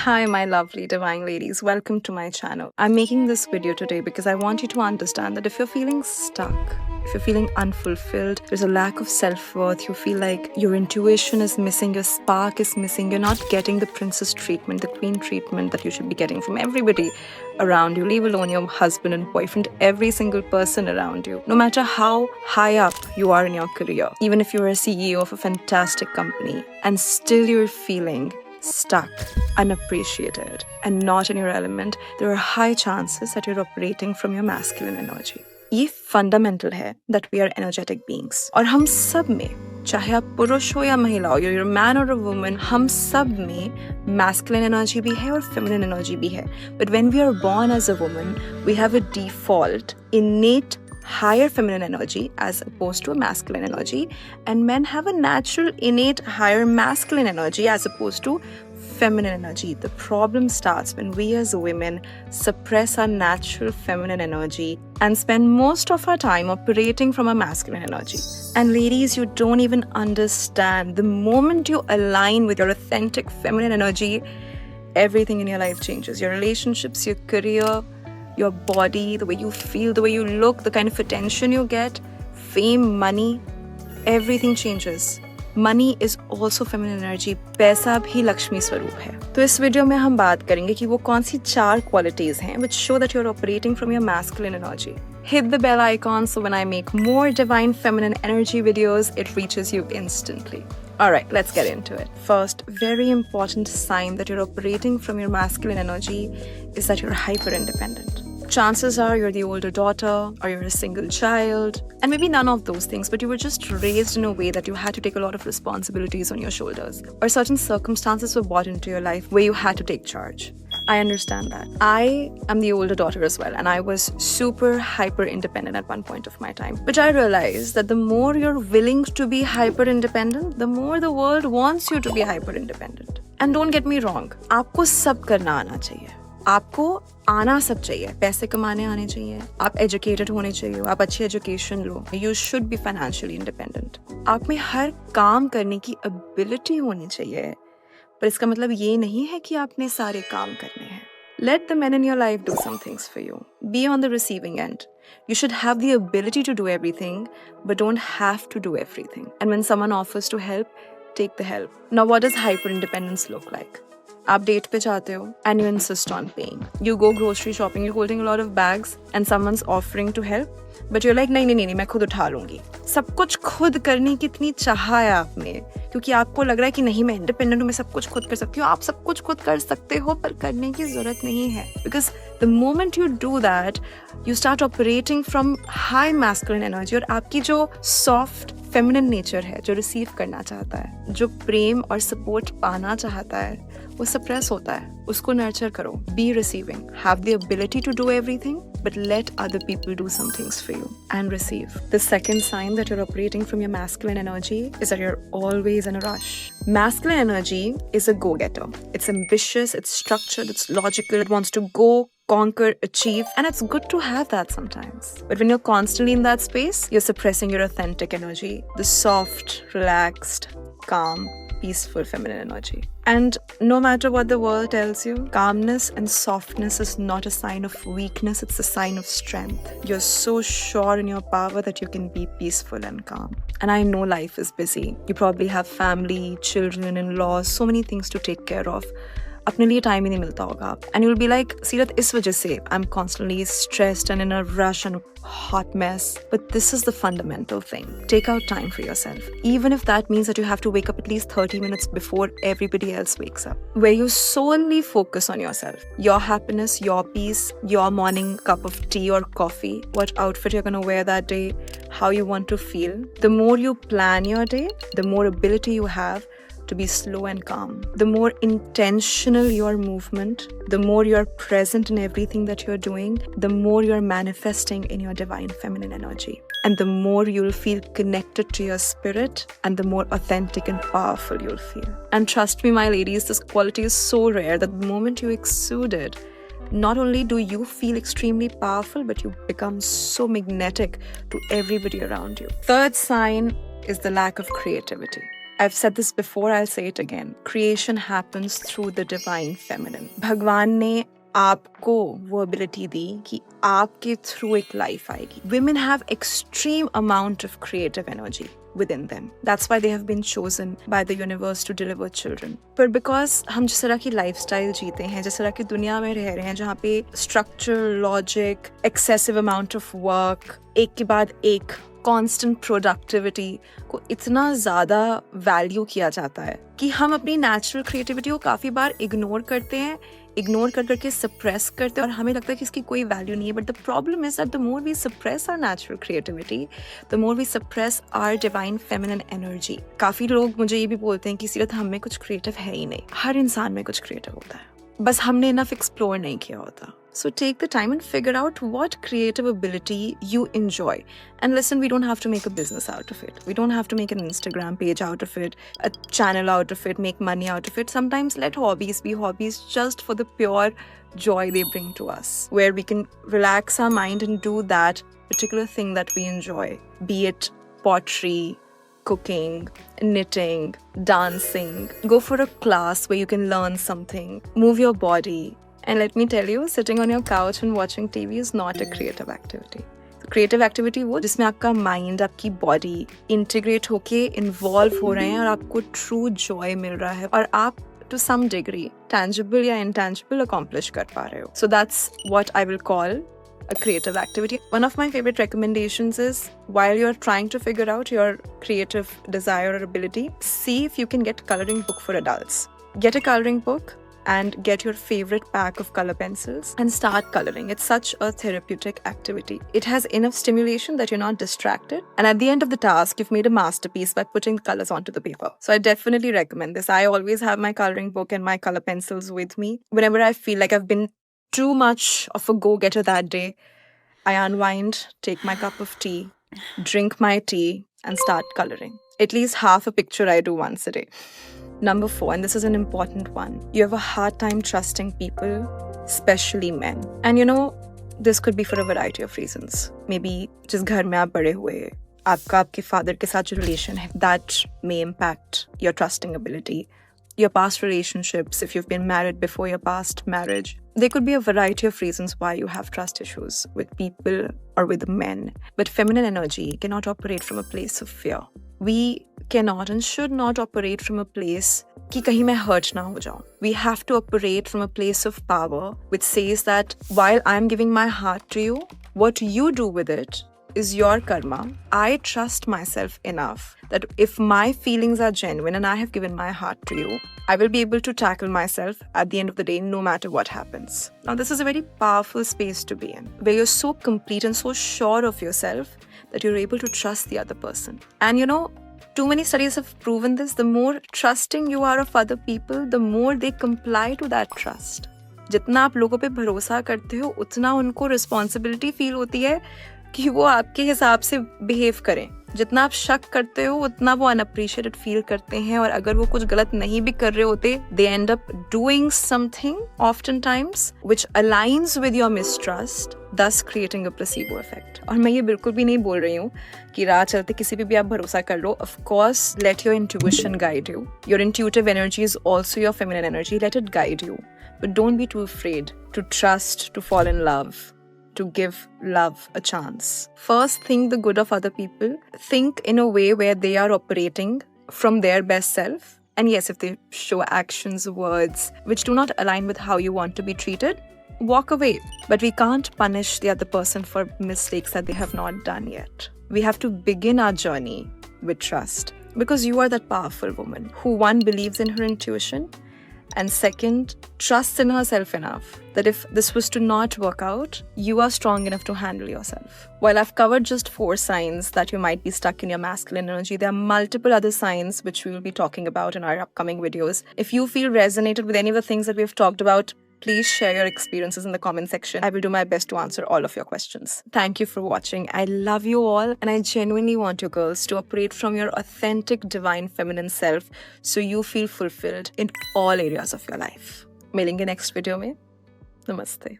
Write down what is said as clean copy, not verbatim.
Hi, my lovely divine ladies. Welcome to my channel. I'm making this video today because I want you to understand that if you're feeling stuck, if you're feeling unfulfilled, there's a lack of self-worth, you feel like your intuition is missing, your spark is missing, you're not getting the princess treatment, the queen treatment that you should be getting from everybody around you, leave alone your husband and boyfriend, every single person around you. No matter how high up you are in your career, even if you're a CEO of a fantastic company and still you're feeling stuck, unappreciated, and not in your element, there are high chances that you're operating from your masculine energy. ये fundamental है that we are energetic beings. और हम सब में, चाहे आप पुरुष हो या महिला हो, you're a man or a woman, हम सब में masculine energy भी है और feminine energy भी है. But when we are born as a woman, we have a default, innate higher feminine energy as opposed to a masculine energy, and men have a natural innate higher masculine energy as opposed to feminine energy. The problem starts when we as women suppress our natural feminine energy and spend most of our time operating from a masculine energy. And ladies, you don't even understand. The moment you align with your authentic feminine energy, everything in your life changes. Your relationships, your career, your body, the way you feel, the way you look, the kind of attention you get, fame, money, everything changes. Money is also feminine energy. पैसा भी लक्ष्मी स्वरूप है. तो इस video में हम बात करेंगे कि वो कौन सी 4 qualities हैं which show that you're operating from your masculine energy. Hit the bell icon so when I make more divine feminine energy videos, it reaches you instantly. Alright, let's get into it. First, very important sign that you're operating from your masculine energy is that you're hyper-independent. Chances are you're the older daughter or you're a single child, and maybe none of those things, but you were just raised in a way that you had to take a lot of responsibilities on your shoulders, or certain circumstances were brought into your life where you had to take charge. I understand that. I am the older daughter as well, and I was super hyper independent at one point of my time. But I realized that the more you're willing to be hyper independent, the more the world wants you to be hyper independent. And don't get me wrong, आपको सब करना आना चाहिए. आपको आना सब चाहिए. पैसे कमाने आने चाहिए. आप एजुकेटेड होने चाहिए. आप अच्छी education low. You should be financially independent. आप में हर काम करने की एबिलिटी होनी चाहिए. पर इसका मतलब ये नहीं है कि आपने सारे काम करने हैं. Let the men in your life do some things for you. Be on the receiving end. You should have the ability to do everything, but don't have to do everything. And when someone offers to help, take the help. Now, what does hyper-independence look like? आप date पे जाते हो and you insist on paying. You go grocery shopping, you're holding a lot of bags and someone's offering to help, but you're like नहीं मैं खुद उठा लूंगी. सब कुछ खुद करने की इतनी चाह है आप में क्योंकि आपको लग रहा है कि नहीं मैं इंडिपेंडेंट हूँ, मैं सब कुछ खुद कर सकती हूँ. आप सब कुछ खुद कर सकते हो पर करने की जरूरत नहीं है. Because the moment you do that, you start operating from high masculine energy और आपकी जो soft feminine nature है, जो रिसीव करना चाहता है, जो प्रेम और सपोर्ट पाना चाहता है, वो सप्रेस होता है. उसको नर्चर करो. Be receiving. Have the ability to do everything, but let other people do some things for you and receive. The second sign that you're operating from your masculine energy is that you're always in a rush. Masculine energy is a go-getter. It's ambitious, it's structured, it's logical, it wants to go, conquer, achieve, and it's good to have that sometimes. But when you're constantly in that space, you're suppressing your authentic energy, the soft, relaxed, calm, peaceful feminine energy. And no matter what the world tells you, calmness and softness is not a sign of weakness, it's a sign of strength. You're so sure in your power that you can be peaceful and calm. And I know life is busy. You probably have family, children, in-laws, so many things to take care of. अपने लिए time ही नहीं मिलता होगा. And you'll be like, सीरत इस वजह से I'm constantly stressed and in a rush and a hot mess. But this is the fundamental thing. Take out time for yourself. Even if that means that you have to wake up at least 30 minutes before everybody else wakes up. Where you solely focus on yourself. Your happiness, your peace, your morning cup of tea or coffee, what outfit you're going to wear that day, how you want to feel. The more you plan your day, the more ability you have to be slow and calm. The more intentional your movement, the more you're present in everything that you're doing, the more you're manifesting in your divine feminine energy. And the more you'll feel connected to your spirit and the more authentic and powerful you'll feel. And trust me, my ladies, this quality is so rare that the moment you exude it, not only do you feel extremely powerful, but you become so magnetic to everybody around you. Third sign is the lack of creativity. I've said this before, I'll say it again. Creation happens through the divine feminine. भगवान ने आपको वो ability दी कि आपके through एक life आएगी. Women have extreme amount of creative energy within them. That's why they have been chosen by the universe to deliver children. But because हम जिस तरह की lifestyle जीते हैं, जिस तरह की दुनिया में रह रहे हैं, जहाँ पे structure, logic, excessive amount of work, एक के बाद एक constant productivity को इतना ज़्यादा value किया जाता है कि हम अपनी natural creativity को काफ़ी बार ignore करते हैं, इग्नोर कर करके सप्रेस करते हैं और हमें लगता है कि इसकी कोई वैल्यू नहीं है. But the problem is that the more we suppress our natural creativity, the more we suppress our divine feminine energy. काफ़ी लोग मुझे ये भी बोलते हैं कि सीरत हम में कुछ क्रिएटिव है ही नहीं. हर इंसान में कुछ क्रिएटिव होता है, बस हमने इनफ एक्सप्लोर नहीं किया होता. So take the time and figure out what creative ability you enjoy. And listen, we don't have to make a business out of it. We don't have to make an Instagram page out of it, a channel out of it, make money out of it. Sometimes let hobbies be hobbies just for the pure joy they bring to us, where we can relax our mind and do that particular thing that we enjoy, be it pottery, cooking, knitting, dancing. Go for a class where you can learn something, move your body. And let me tell you, sitting on your couch and watching TV is not a creative activity. Creative activity वो जिसमें आपका mind, आपकी body integrate होके involve हो रहे हैं और आपको true joy मिल रहा है और आप to some degree tangible या intangible accomplish कर पा रहे हो. So that's what I will call a creative activity. One of my favorite recommendations is, while you're trying to figure out your creative desire or ability, see if you can get a coloring book for adults. Get a coloring book and get your favorite pack of color pencils and start coloring. It's such a therapeutic activity. It has enough stimulation that you're not distracted. And at the end of the task, you've made a masterpiece by putting the colors onto the paper. So I definitely recommend this. I always have my coloring book and my color pencils with me. Whenever I feel like I've been too much of a go-getter that day, I unwind, take my cup of tea, drink my tea, and start coloring. At least half a picture I do once a day. Number 4, and this is an important one. You have a hard time trusting people, especially men. And you know, this could be for a variety of reasons. Maybe जिस घर में आप बड़े हुए, आपका आपके father के साथ जो relation है, that may impact your trusting ability. Your past relationships, if you've been married before your past marriage. There could be a variety of reasons why you have trust issues with people or with men. But feminine energy cannot operate from a place of fear. We cannot and should not operate from a place कि कहीं मैं hurt ना हो जाऊं. We have to operate from a place of power which says that while I'm giving my heart to you, what you do with it is your karma. I trust myself enough that if my feelings are genuine and I have given my heart to you, I will be able to tackle myself at the end of the day no matter what happens. Now this is a very powerful space to be in, where you're so complete and so sure of yourself that you're able to trust the other person. And you know, too many studies have proven this. The more trusting you are of other people, the more they comply to that trust. जितना आप लोगों पे भरोसा करते हो, उतना उनको responsibility feel होती है कि वो आपके हिसाब से बिहेव करें. जितना आप शक करते हो, उतना वो अनअप्रिशिएटेड फील करते हैं और अगर वो कुछ गलत नहीं भी कर रहे होते, they end up doing something oftentimes which aligns with your mistrust, thus creating a placebo effect. और मैं ये बिल्कुल भी नहीं बोल रही हूँ कि राह चलते किसी पे भी आप भरोसा कर लो. Of course, let your intuition guide you. Your intuitive energy is also your feminine energy. Let it guide you. But don't be too afraid to trust, to fall in love, to give love a chance. First, think the good of other people. Think in a way where they are operating from their best self. And yes, if they show actions, words, which do not align with how you want to be treated, walk away. But we can't punish the other person for mistakes that they have not done yet. We have to begin our journey with trust. Because you are that powerful woman who, one, believes in her intuition, and second, trusts in herself enough that if this was to not work out, you are strong enough to handle yourself. While I've covered just 4 signs that you might be stuck in your masculine energy, there are multiple other signs which we will be talking about in our upcoming videos. If you feel resonated with any of the things that we've talked about, please share your experiences in the comment section. I will do my best to answer all of your questions. Thank you for watching. I love you all and I genuinely want you girls to operate from your authentic divine feminine self so you feel fulfilled in all areas of your life. मिलेंगे next video में. Namaste.